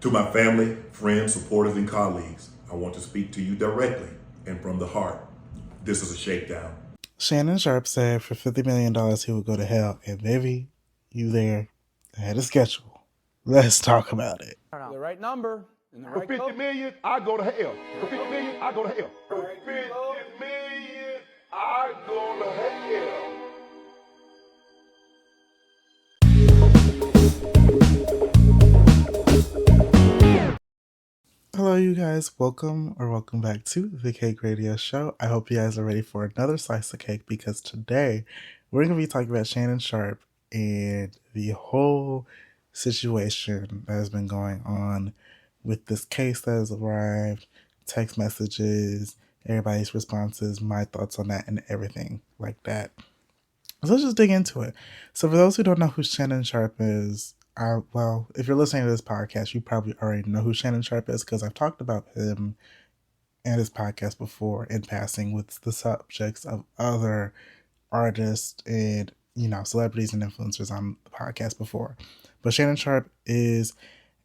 To my family, friends, supporters, and colleagues, I want to speak to you directly and from the heart. This is a shakedown. Shannon Sharpe said for $50 million he would go to hell, and baby, you there. I had a schedule. Let's talk about it. The right number. And the For right 50 coach. million, I go to hell. For 50 million, I go to hell. For 50 million, I go to hell. Hello, you guys. Welcome back to the Cake Radio Show. I hope you guys are ready for another slice of cake because today we're going to be talking about Shannon Sharpe and the whole situation that has been going on with this case that has arrived, text messages, everybody's responses, my thoughts on that, and everything like that. So let's just dig into it. So for those who don't know who Shannon Sharpe is, well, if you're listening to this podcast, you probably already know who Shannon Sharpe is because I've talked about him and his podcast before in passing with the subjects of other artists and, celebrities and influencers on the podcast before. But Shannon Sharpe is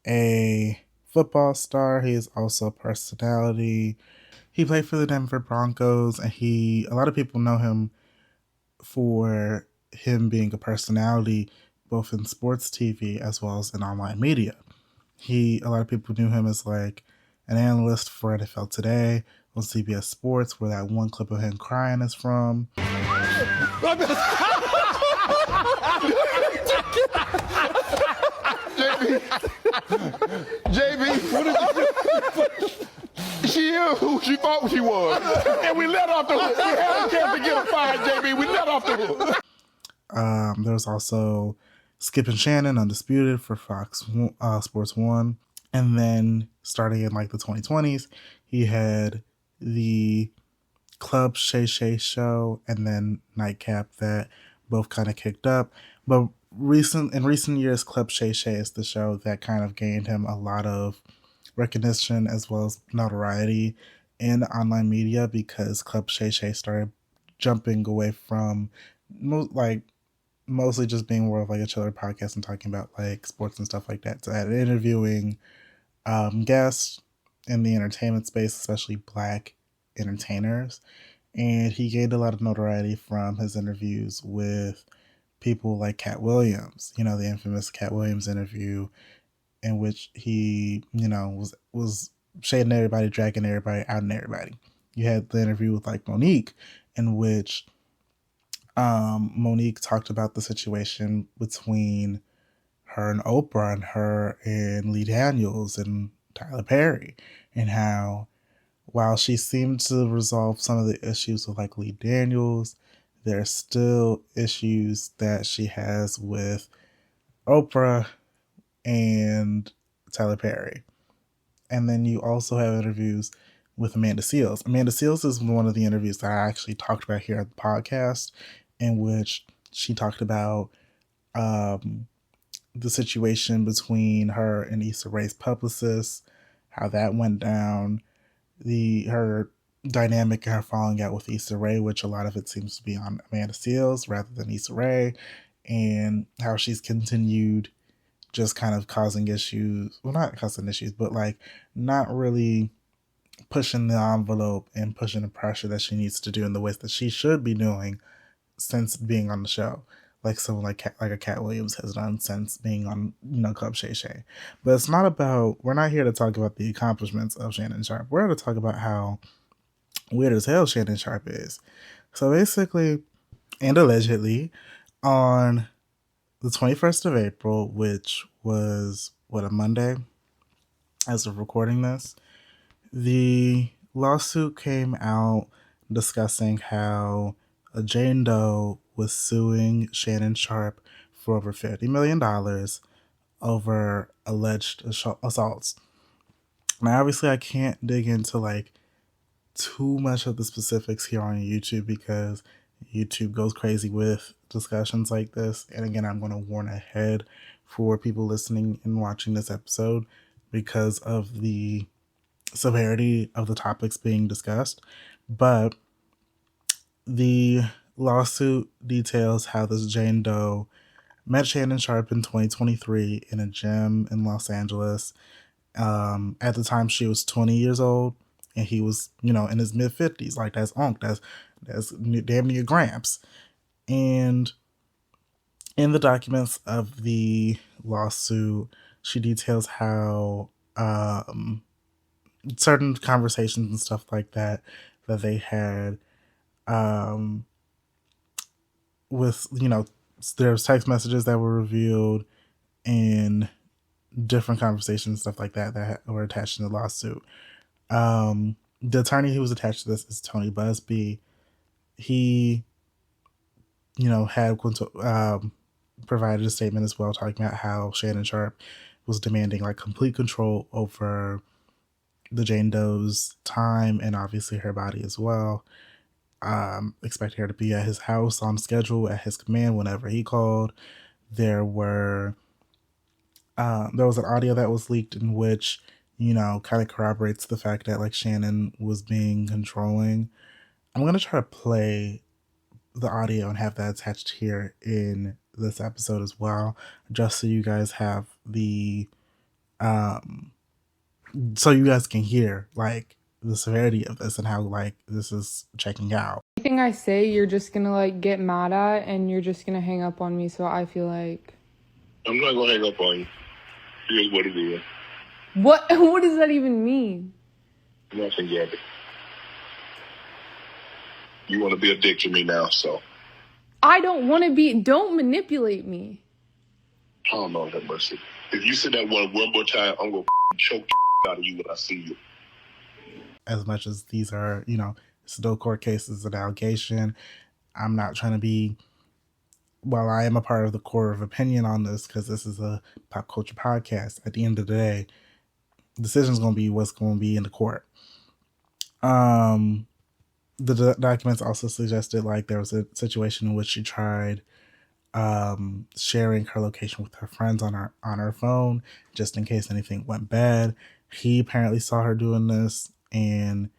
a football star. He is also a personality. He played for the Denver Broncos, and a lot of people know him for him being a personality both in sports TV as well as in online media. A lot of people knew him as like an analyst for NFL Today on CBS Sports, where that one clip of him crying is from. JB, what did you do? She is who she thought she was. And we let off the hook. We had a chance to get her fired, JB. We let off the hook. There was also Skip and Shannon, Undisputed for Fox Sports 1. And then starting in like the 2020s, he had the Club Shay Shay show and then Nightcap that both kind of kicked up. But in recent years, Club Shay Shay is the show that kind of gained him a lot of recognition as well as notoriety in online media because Club Shay Shay started jumping away from mostly just being more of like a chiller podcast and talking about like sports and stuff like that. So interviewing guests in the entertainment space, especially Black entertainers. And he gained a lot of notoriety from his interviews with people like Cat Williams, the infamous Cat Williams interview in which he, was shading everybody, dragging everybody, outing everybody. You had the interview with like Monique in which Monique talked about the situation between her and Oprah and her and Lee Daniels and Tyler Perry, and how while she seemed to resolve some of the issues with like Lee Daniels, there's still issues that she has with Oprah and Tyler Perry. And then you also have interviews with Amanda Seales. Amanda Seales is one of the interviews that I actually talked about here at the podcast, in which she talked about the situation between her and Issa Rae's publicist, how that went down, her dynamic and her falling out with Issa Rae, which a lot of it seems to be on Amanda Seales rather than Issa Rae, and how she's continued just kind of causing issues. Well, not causing issues, but like not really pushing the envelope and pushing the pressure that she needs to do in the ways that she should be doing since being on the show, like someone like a Cat Williams has done since being on Club Shay Shay. But it's not about, we're not here to talk about the accomplishments of Shannon Sharpe. We're here to talk about how weird as hell Shannon Sharpe is. So basically, and allegedly, on the 21st of April, which was a Monday as of recording this, the lawsuit came out discussing how a Jane Doe was suing Shannon Sharpe for over $50 million over alleged assaults. Now, obviously, I can't dig into like too much of the specifics here on YouTube because YouTube goes crazy with discussions like this. And again, I'm going to warn ahead for people listening and watching this episode because of the severity of the topics being discussed. But the lawsuit details how this Jane Doe met Shannon Sharpe in 2023 in a gym in Los Angeles At the time, she was 20 years old, and he was, in his mid-50s. Like, that's Unc. That's damn near Gramps. And in the documents of the lawsuit, she details how certain conversations and stuff like that they had with, there's text messages that were revealed in different conversations, stuff like that were attached in the lawsuit. The attorney who was attached to this is Tony Busby. He, had provided a statement as well, talking about how Shannon Sharpe was demanding like complete control over the Jane Doe's time and obviously her body as well. Expecting her to be at his house on schedule at his command whenever he called. There was an audio that was leaked in which, kind of corroborates the fact that like Shannon was being controlling. I'm going to try to play the audio and have that attached here in this episode as well, just so you guys have the, so you guys can hear like the severity of this and how like this is checking out. Anything I say, you're just gonna like get mad at and you're just gonna hang up on me. So I feel like I'm not gonna hang up on you. Here's what it is. what does that even mean? Nothing yet. You want to be a dick to me now, so. I don't want to be. Don't manipulate me. Oh, Lord have mercy. If you say that one more time, I'm gonna choke the out of you when I see you. As much as these are, still court cases, an allegation, I'm not trying to be, while I am a part of the court of opinion on this, because this is a pop culture podcast, at the end of the day, the decision's going to be what's going to be in the court. The documents also suggested like there was a situation in which she tried sharing her location with her friends on her phone, just in case anything went bad. He apparently saw her doing this and,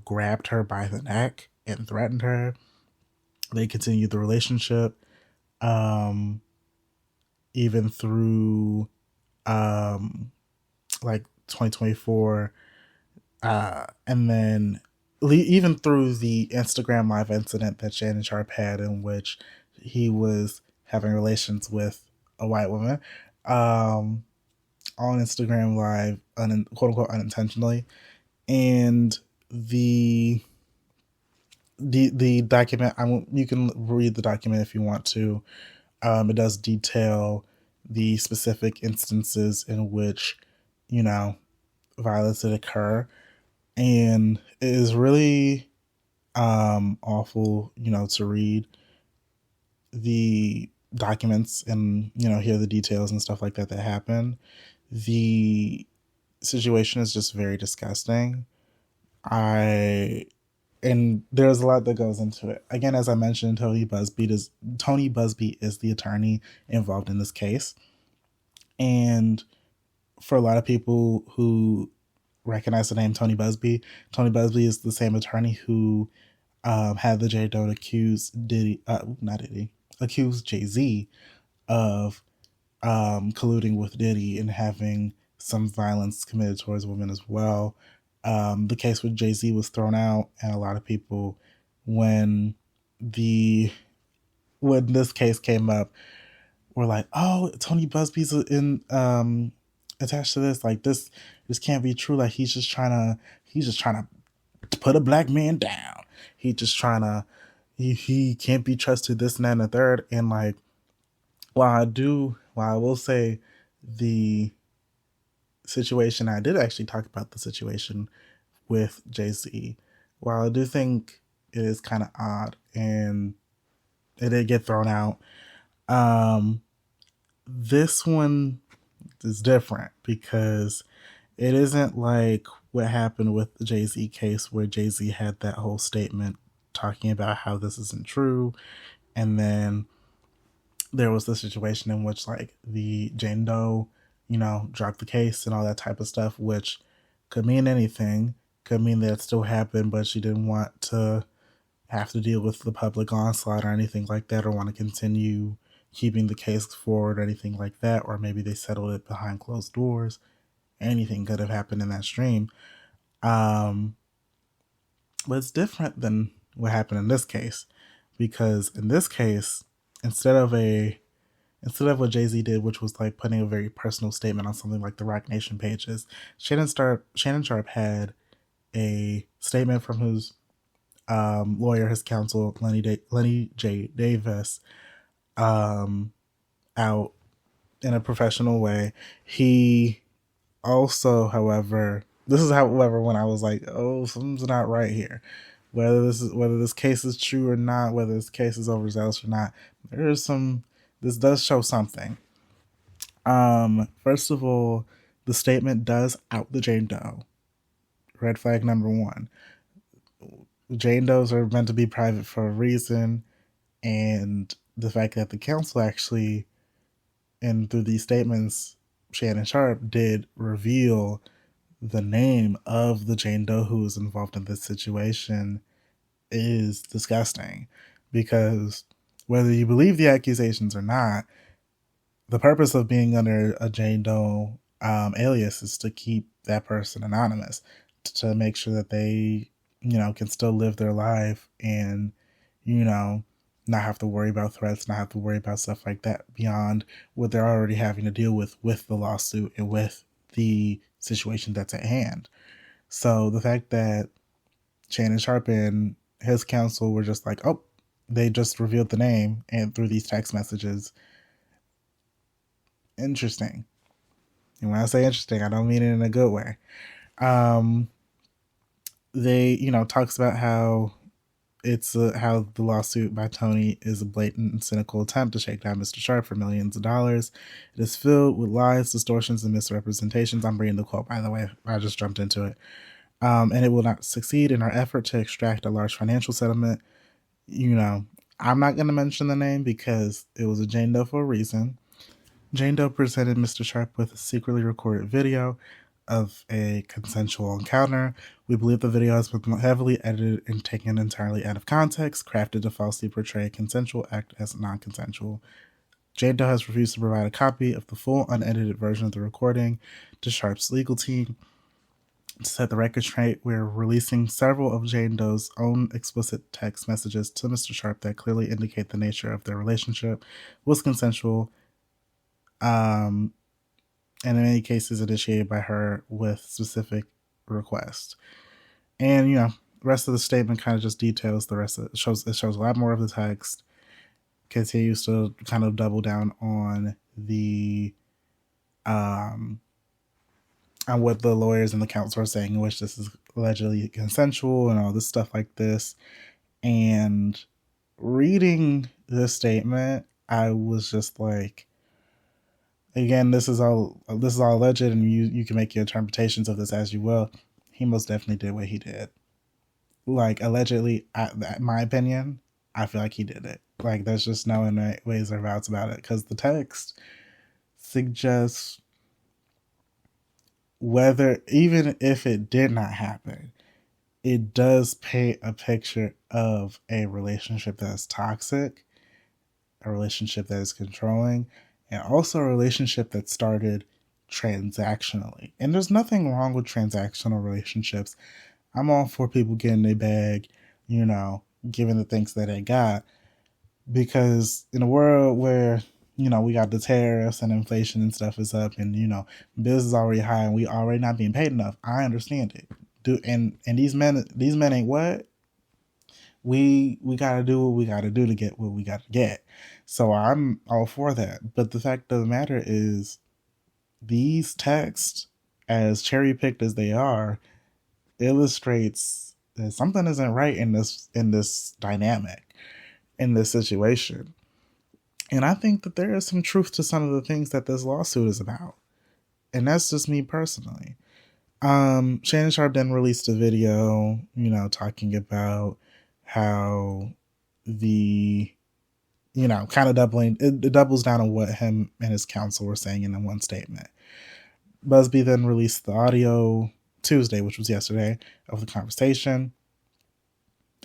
grabbed her by the neck and threatened her. They continued the relationship, even through, like 2024. And then even through the Instagram Live incident that Shannon Sharpe had, in which he was having relations with a white woman, on Instagram Live, quote unquote, unintentionally. And the document, you can read the document if you want to. It does detail the specific instances in which, violence did occur. And it is really awful, to read the documents and, hear the details and stuff like that happened. The situation is just very disgusting. And there's a lot that goes into it. Again, as I mentioned, Tony Busby is the attorney involved in this case. And for a lot of people who recognize the name Tony Busby is the same attorney who had the J. Doe accuse Jay-Z of colluding with Diddy and having some violence committed towards women as well. The case with Jay-Z was thrown out, and a lot of people, when this case came up, were like, "Oh, Tony Busby's attached to this. Like this can't be true. Like he's just trying to put a black man down. He can't be trusted. This and that and the third." And like, while I will say the situation, I did actually talk about the situation with Jay-Z. While I do think it is kind of odd and it did get thrown out, this one is different because it isn't like what happened with the Jay-Z case, where Jay-Z had that whole statement talking about how this isn't true, and then there was the situation in which like the Jane Doe, dropped the case and all that type of stuff, which could mean anything. Could mean that it still happened, but she didn't want to have to deal with the public onslaught or anything like that, or want to continue keeping the case forward or anything like that. Or maybe they settled it behind closed doors anything could have happened in that stream. But it's different than what happened in this case, because in this case, instead of what Jay-Z did, which was like putting a very personal statement on something like the Rock Nation pages, Shannon Sharpe had a statement from his lawyer, his counsel, Lenny J. Davis, out in a professional way. He also, however, when I was like, oh, something's not right here. Whether this case is true or not, whether this case is overzealous or not, this does show something. First of all, the statement does out the Jane Doe. Red flag number one. Jane Does are meant to be private for a reason, and the fact that the counsel actually, and through these statements, Shannon Sharpe did reveal the name of the Jane Doe who was involved in this situation is disgusting, because whether you believe the accusations or not, the purpose of being under a Jane Doe alias is to keep that person anonymous, to make sure that they, can still live their life and, not have to worry about threats, not have to worry about stuff like that beyond what they're already having to deal with the lawsuit and with the situation that's at hand. So the fact that Shannon Sharpe and his counsel were just like, oh, they just revealed the name and through these text messages. Interesting. And when I say interesting, I don't mean it in a good way. They, talks about how how the lawsuit by Tony is a blatant and cynical attempt to shake down Mr. Sharpe for millions of dollars. It is filled with lies, distortions, and misrepresentations. I'm reading the quote, by the way. I just jumped into it. And it will not succeed in our effort to extract a large financial settlement. I'm not going to mention the name because it was a Jane Doe for a reason. Jane Doe presented Mr. Sharpe with a secretly recorded video of a consensual encounter. We believe the video has been heavily edited and taken entirely out of context, crafted to falsely portray a consensual act as non-consensual. Jane Doe has refused to provide a copy of the full unedited version of the recording to Sharpe's legal team. To set the record straight, we're releasing several of Jane Doe's own explicit text messages to Mr. Sharpe that clearly indicate the nature of their relationship was consensual, and in many cases initiated by her with specific requests. And, the rest of the statement kind of just details the rest of it. It shows a lot more of the text, continues to kind of double down on the on what the lawyers and the counsel are saying, in which this is allegedly consensual and all this stuff like this. And reading this statement, I was just like, again, this is all alleged, and you can make your interpretations of this as you will. He most definitely did what he did. Like, allegedly, my opinion, I feel like he did it. Like, there's just no ways or routes about it, because the text suggests, even if it did not happen, it does paint a picture of a relationship that is toxic, a relationship that is controlling, and also a relationship that started transactionally. And there's nothing wrong with transactional relationships. I'm all for people getting their bag, giving the things that they got. Because in a world where, we got the tariffs and inflation and stuff is up, and, bills is already high and we already not being paid enough, I understand it. And these men ain't what? We gotta do what we gotta do to get what we gotta get. So I'm all for that. But the fact of the matter is, these texts, as cherry picked as they are, illustrates that something isn't right in this dynamic, in this situation. And I think that there is some truth to some of the things that this lawsuit is about. And that's just me personally. Shannon Sharpe then released a video, talking about how the, kind of it doubles down on what him and his counsel were saying in the one statement. Busby then released the audio Tuesday, which was yesterday, of the conversation.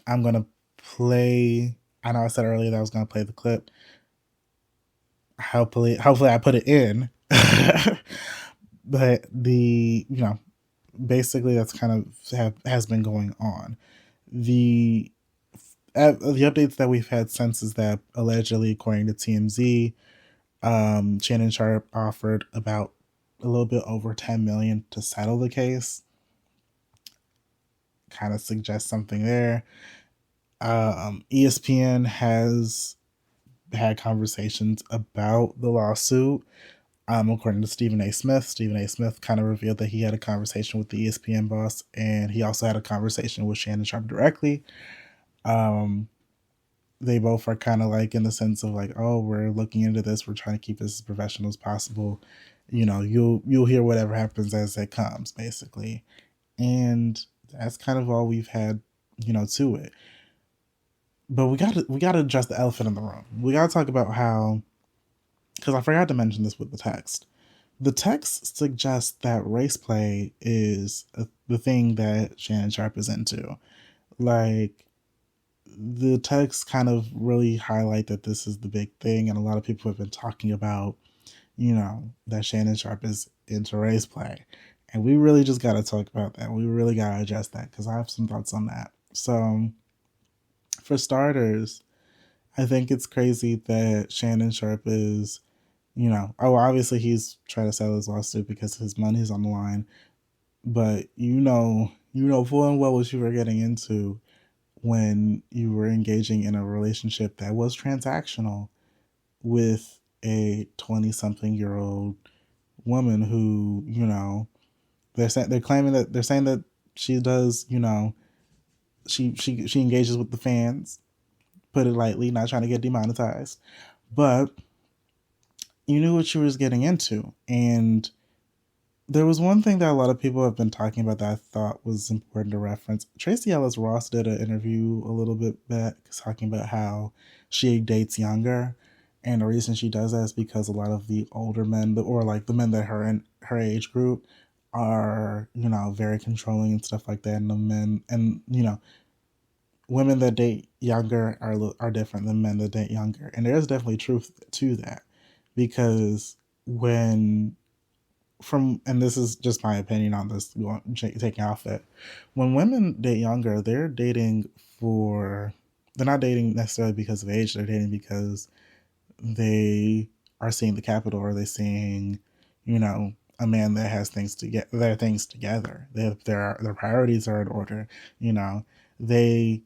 I'm going to play, I know I said earlier that I was going to play the clip. Hopefully I put it in. but basically that's kind of has been going on. The updates that we've had since is that allegedly, according to TMZ, Shannon Sharpe offered about a little bit over $10 million to settle the case. Kind of suggests something there. ESPN has had conversations about the lawsuit. According to Stephen A. Smith kind of revealed that he had a conversation with the ESPN boss, and he also had a conversation with Shannon Sharpe directly. They both are kind of like in the sense of like, oh, we're looking into this. We're trying to keep this as professional as possible. You'll hear whatever happens as it comes, basically. And that's kind of all we've had, to it. But we gotta address the elephant in the room. We gotta talk about how, because I forgot to mention this with the text. The text suggests that race play is the thing that Shannon Sharpe is into. Like, the text kind of really highlight that this is the big thing, and a lot of people have been talking about, that Shannon Sharpe is into race play. And we really just got to talk about that. We really got to address that, because I have some thoughts on that. So, for starters, I think it's crazy that Shannon Sharpe is, obviously he's trying to settle his lawsuit because his money's on the line. But you know full and well what you were getting into when you were engaging in a relationship that was transactional with a 20-something-year-old woman who, they're saying that she does, she engages with the fans, put it lightly, not trying to get demonetized, but you knew what you was getting into. And there was one thing that a lot of people have been talking about that I thought was important to reference. Tracee Ellis Ross did an interview a little bit back talking about how she dates younger. And the reason she does that is because a lot of the older men, or like the men that are in her age group, are, very controlling and stuff like that. And the men, and, women that date younger are different than men that date younger. And there is definitely truth to that. Because and this is just my opinion on this, taking off it. When women date younger, they're not dating necessarily because of age. They're dating because they are seeing the capital, or they're seeing, a man that has things together. Their priorities are in order. They,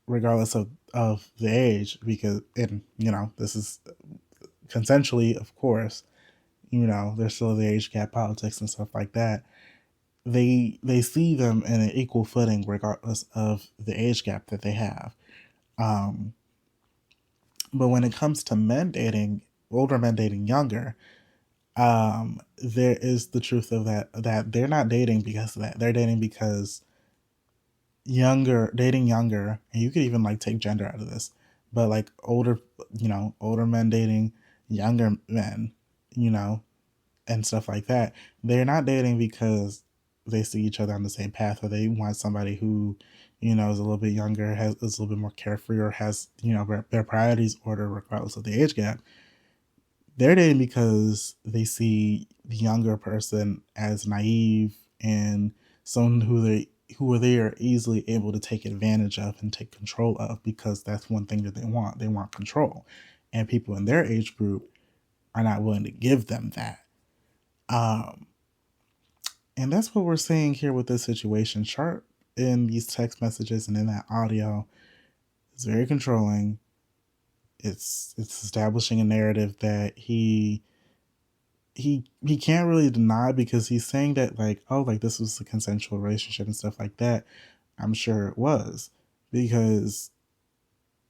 regardless of the age, because, this is consensually, of course, there's still the age gap politics and stuff like that. They see them in an equal footing regardless of the age gap that they have. But when it comes to older men dating younger, there is the truth of that they're not dating because of that. They're dating because dating younger, and you could even like take gender out of this, but like older men dating younger men, and stuff like that. They're not dating because they see each other on the same path, or they want somebody who, is a little bit younger, is a little bit more carefree, or has, their priorities ordered regardless of the age gap. They're dating because they see the younger person as naive and someone who they are easily able to take advantage of and take control of, because that's one thing that they want. They want control. And people in their age group are not willing to give them that. And that's what we're seeing here with this situation. Sharpe, in these text messages and in that audio, is very controlling. It's establishing a narrative that he can't really deny, because he's saying that this was a consensual relationship and stuff like that. I'm sure it was, because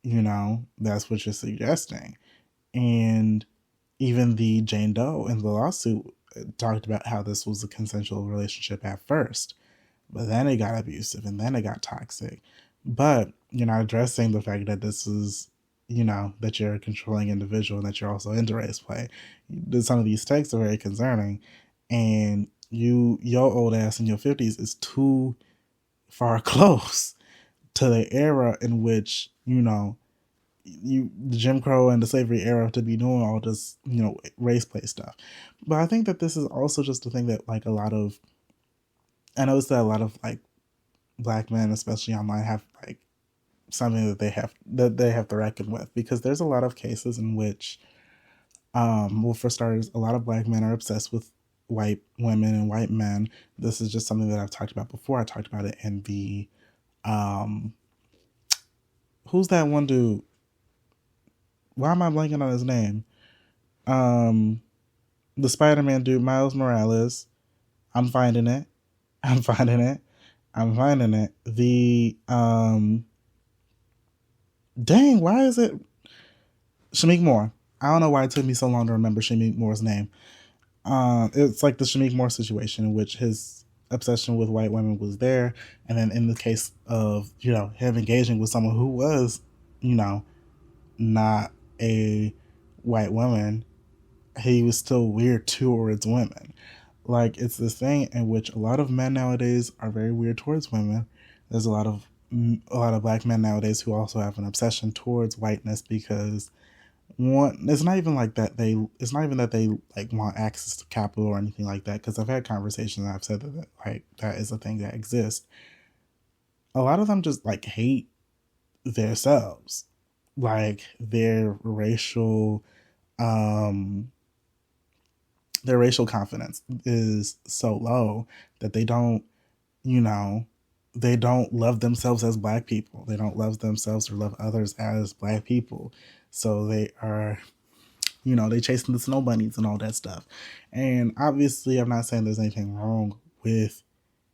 that's what you're suggesting. And even the Jane Doe in the lawsuit talked about how this was a consensual relationship at first, but then it got abusive and then it got toxic. But you're not addressing the fact that this is, that you're a controlling individual and that you're also into race play. Some of these texts are very concerning, and your old ass in your 50s is too far close to the era in which, the Jim Crow and the slavery era to be doing all this, race play stuff. But I think that this is also just a thing that like I noticed that a lot of like Black men, especially online, have like something that they have to reckon with, because there's a lot of cases in which, well, for starters, a lot of Black men are obsessed with white women and white men. This is just something that I've talked about before. I talked about it in the, who's that one dude? Why am I blanking on his name? The Spider-Man dude, Miles Morales. I'm finding it. The, dang, why is it Shamik Moore? I don't know why it took me so long to remember Shamik Moore's name. It's like the Shamik Moore situation in which his obsession with white women was there. And then in the case of, him engaging with someone who was, not a white woman, he was still weird towards women. Like, it's this thing in which a lot of men nowadays are very weird towards women. There's a lot of Black men nowadays who also have an obsession towards whiteness, because it's not even that they like want access to capital or anything like that, because I've had conversations and I've said that like that is a thing that exists. A lot of them just like hate themselves, like their racial confidence is so low that they don't love themselves as Black people. They don't love themselves or love others as Black people. So they are, they chasing the snow bunnies and all that stuff. And obviously I'm not saying there's anything wrong with,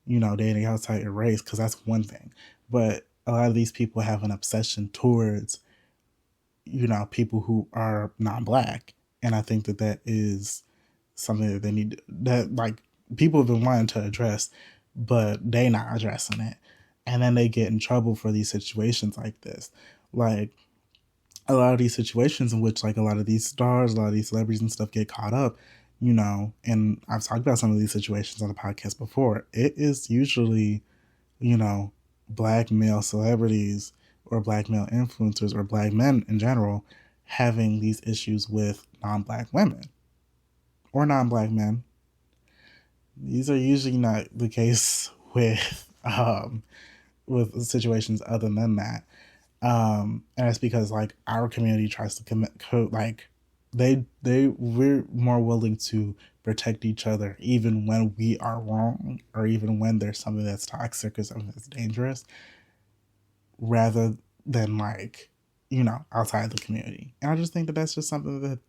dating outside your race, because that's one thing. But a lot of these people have an obsession towards, people who are non-Black. And I think that is something that they need, that like people have been wanting to address, but they not addressing it. And then they get in trouble for these situations like this. Like a lot of these situations in which like a lot of these stars, a lot of these celebrities and stuff get caught up, and I've talked about some of these situations on the podcast before. It is usually, Black male celebrities or Black male influencers or Black men in general having these issues with non-Black women or non-Black men. These are usually not the case with situations other than that. And it's because like our community tries to commit code, like we're more willing to protect each other even when we are wrong, or even when there's something that's toxic or something that's dangerous, rather than like, outside the community. And I just think that that's just something that,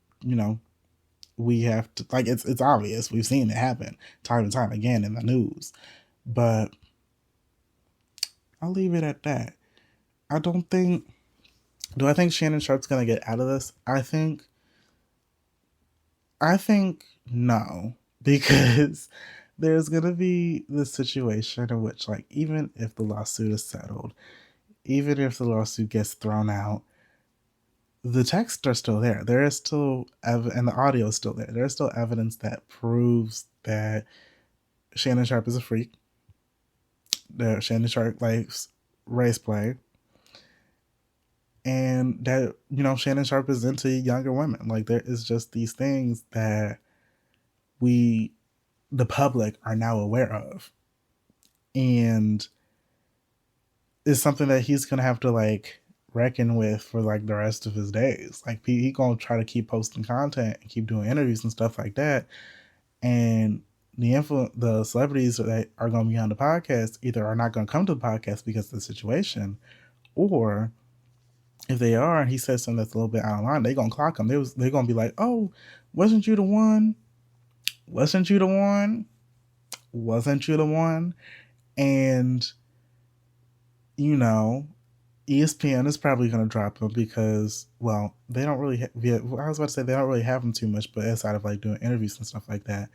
we have to, like, it's obvious. We've seen it happen time and time again in the news, but I'll leave it at that. Do I think Shannon Sharpe's going to get out of this? I think no, because there's going to be this situation in which, like, even if the lawsuit is settled, even if the lawsuit gets thrown out, the texts are still there. There is still, and the audio is still there. There's still evidence that proves that Shannon Sharpe is a freak, that Shannon Sharpe likes race play, and that, Shannon Sharpe is into younger women. Like, there is just these things that the public are now aware of. And it's something that he's going to have to, like, reckon with for, like, the rest of his days. Like, he going to try to keep posting content and keep doing interviews and stuff like that. And the celebrities that are going to be on the podcast either are not going to come to the podcast because of the situation, or if they are and he says something that's a little bit out of line, they're going to clock him. They're going to be like, oh, wasn't you the one? Wasn't you the one? Wasn't you the one? And, ESPN is probably going to drop him because, well, they don't really, they don't really have him too much, but outside of like doing interviews and stuff like that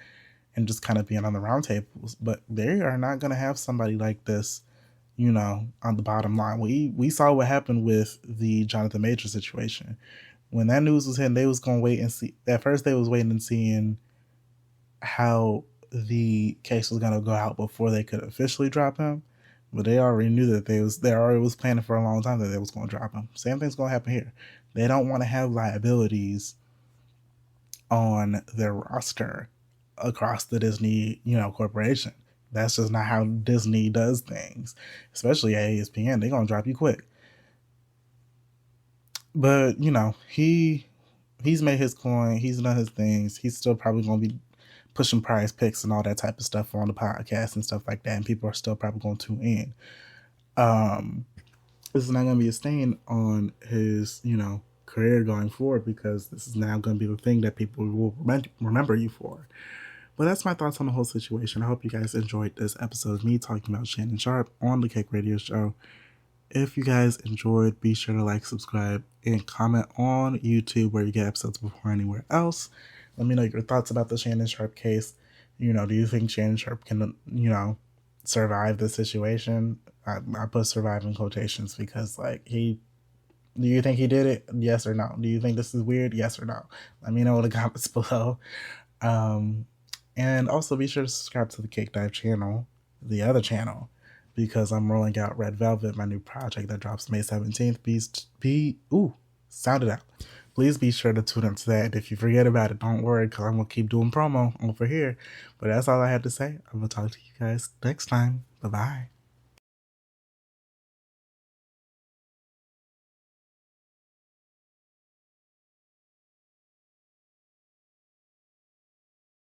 and just kind of being on the roundtables. But they are not going to have somebody like this, on the bottom line. We saw what happened with the Jonathan Major situation. When that news was hitting, they was going to wait and see. At first, they was waiting and seeing how the case was going to go out before they could officially drop him. But they already knew that they already was planning for a long time that they was going to drop him. Same thing's going to happen here. They don't want to have liabilities on their roster across the Disney, corporation. That's just not how Disney does things, especially at ESPN. They're going to drop you quick. But, he's made his coin. He's done his things. He's still probably going to be pushing prize picks and all that type of stuff on the podcast and stuff like that. And people are still probably going to tune in. This is not going to be a stain on his, career going forward, because this is now going to be the thing that people will remember you for. But that's my thoughts on the whole situation. I hope you guys enjoyed this episode of me talking about Shannon Sharpe on the Cake Radio Show. If you guys enjoyed, be sure to like, subscribe, and comment on YouTube where you get episodes before anywhere else. Let me know your thoughts about the Shannon Sharpe case. Do you think Shannon Sharpe can, survive this situation? I put survive in quotations because, do you think he did it? Yes or no? Do you think this is weird? Yes or no? Let me know in the comments below. And also be sure to subscribe to the CakeDive channel, the other channel, because I'm rolling out Red Velvet, my new project that drops May 17th. Sound it out. Please be sure to tune into that. If you forget about it, don't worry, because I'm going to keep doing promo over here. But that's all I have to say. I'm going to talk to you guys next time. Bye-bye.